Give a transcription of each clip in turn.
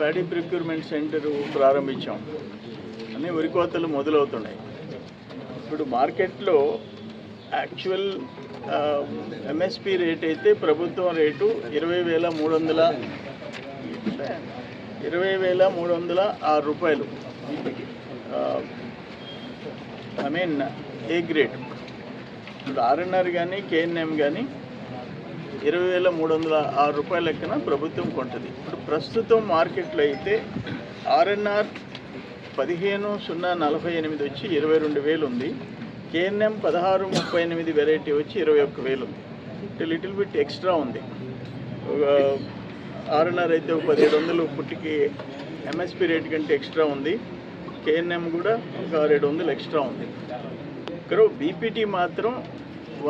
Paddy procurement centre ప్రారంభించాం. అన్నీ వరి కోతలు మొదలవుతున్నాయి. ఇప్పుడు మార్కెట్లో యాక్చువల్ ఎంఎస్పి రేట్ అయితే ప్రభుత్వం రేటు 20,306 రూపాయలు. I mean A grade. ఇప్పుడు ఆర్ఎన్ఆర్ కానీ కేఎన్ఎం కానీ 20,306 రూపాయల లెక్కన ప్రభుత్వం కొంటుంది. ఇప్పుడు ప్రస్తుతం మార్కెట్లో అయితే ఆర్ఎన్ఆర్ 15,048 వచ్చి 22,000 ఉంది. కేఎన్ఎం 1638 వెరైటీ వచ్చి 21,000 ఉంది. లిటిల్ బిట్ ఎక్స్ట్రా ఉంది. ఆర్ఎన్ఆర్ అయితే 1,700 పుట్టికి ఎంఎస్పి రేట్ కంటే ఎక్స్ట్రా ఉంది. కేఎన్ఎం కూడా ఒక 200 ఎక్స్ట్రా ఉంది. ఇక్కడ బీపీటీ మాత్రం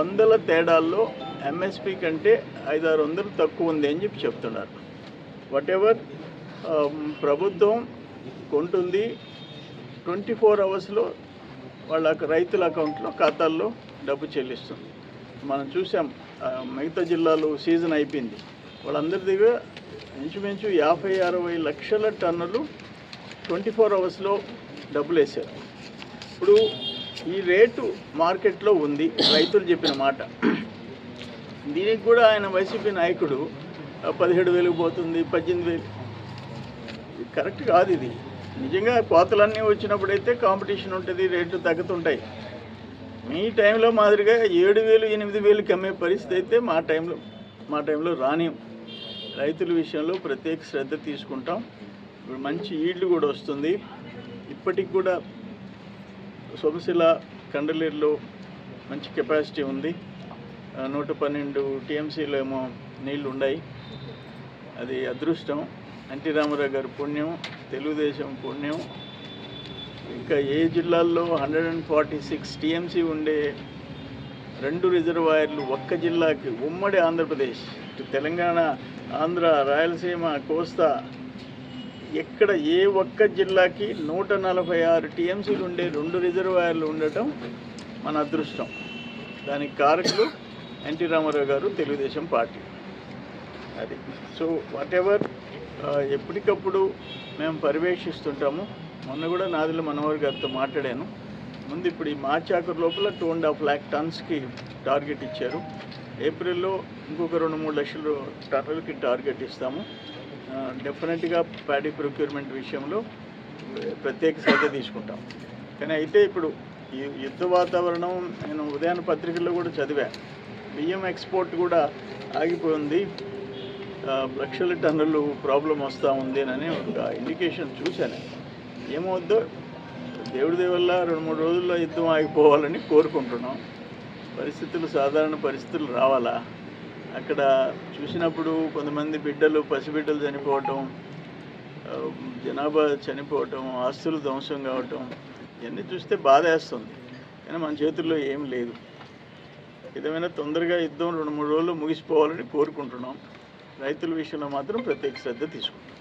100 తేడాల్లో ఎంఎస్పి కంటే 500-600 తక్కువ ఉంది అని చెప్పి చెప్తున్నారు. వాట్ ఎవర్ ప్రభుత్వం కొంటుంది 24 అవర్స్లో వాళ్ళ రైతుల అకౌంట్లో ఖాతాల్లో డబ్బు చెల్లిస్తుంది. మనం చూసాం మిగతా జిల్లాలో సీజన్ అయిపోయింది, వాళ్ళందరి దగ్గర ఇంచుమించు 50-60 లక్షల టన్నులు 24 అవర్స్లో డబ్బులు వేశారు. ఇప్పుడు ఈ రేటు మార్కెట్లో ఉంది, రైతులు చెప్పిన మాట. దీనికి కూడా ఆయన వైసీపీ నాయకుడు 17,000 పోతుంది, 18,000. కరెక్ట్ కాదు ఇది. నిజంగా కోతలన్నీ వచ్చినప్పుడైతే కాంపిటీషన్ ఉంటుంది, రేట్లు తగ్గుతుంటాయి. మీ టైంలో మాదిరిగా 7,000-8,000కి అమ్మే పరిస్థితి అయితే మా టైంలో రానియం. రైతుల విషయంలో ప్రత్యేక శ్రద్ధ తీసుకుంటాం. ఇప్పుడు మంచి ఈల్డ్ కూడా వస్తుంది. ఇప్పటికి కూడా సొమశిల కండలేరులో మంచి కెపాసిటీ ఉంది. 112 టీఎంసీలో ఏమో నీళ్లు ఉన్నాయి. అది అదృష్టం, ఎన్టీ రామారావు గారి పుణ్యం, తెలుగుదేశం పుణ్యం. ఇంకా ఏ జిల్లాల్లో 146 టీఎంసీ ఉండే 2 రిజర్వాయర్లు ఒక్క జిల్లాకి, ఉమ్మడి ఆంధ్రప్రదేశ్, తెలంగాణ, ఆంధ్ర, రాయలసీమ, కోస్తా, ఎక్కడ ఏ ఒక్క జిల్లాకి 146 టీఎంసీలు ఉండే 2 రిజర్వాయర్లు ఉండటం మన అదృష్టం. దానికి కారకులు ఎన్టీ రామారావు గారు, తెలుగుదేశం పార్టీ. అది సో వాట్ ఎవర్ ఎప్పటికప్పుడు మేము పర్యవేక్షిస్తుంటాము. మొన్న కూడా నాదిల మనోహర్ గారితో మాట్లాడాను. ముందు ఇప్పుడు ఈ మార్చి ఆఖరు లోపల 2.5 lakh టన్స్కి టార్గెట్ ఇచ్చారు. ఏప్రిల్లో ఇంకొక 2-3 లక్షల టన్నులకి టార్గెట్ ఇస్తాము. డెఫినెట్గా ప్యాడీ ప్రొక్యూర్మెంట్ విషయంలో ప్రత్యేక శ్రద్ధ తీసుకుంటాం. కానీ అయితే ఇప్పుడు ఈ యుద్ధ వాతావరణం, నేను ఉదయాన పత్రికల్లో కూడా చదివా, బియ్యం ఎక్స్పోర్ట్ కూడా ఆగిపోయింది, లక్షల టన్నులు ప్రాబ్లం వస్తూ ఉంది అని ఒక ఇండికేషన్ చూశాను. ఏమవుద్దో దేవుడి వల్ల 2-3 రోజుల్లో యుద్ధం ఆగిపోవాలని కోరుకుంటున్నాం. సాధారణ పరిస్థితులు రావాలా. అక్కడ చూసినప్పుడు కొంతమంది బిడ్డలు, పసిబిడ్డలు చనిపోవటం, జనాభా చనిపోవటం, ఆస్తులు ధ్వంసం కావటం, ఇవన్నీ చూస్తే బాధేస్తుంది. కానీ మన చేతుల్లో ఏం లేదు. ఏదేమైనా తొందరగా యుద్ధం 2-3 రోజుల్లో ముగిసిపోవాలని కోరుకుంటున్నాం. రైతుల విషయంలో మాత్రం ప్రత్యేక శ్రద్ధ తీసుకుంటాం.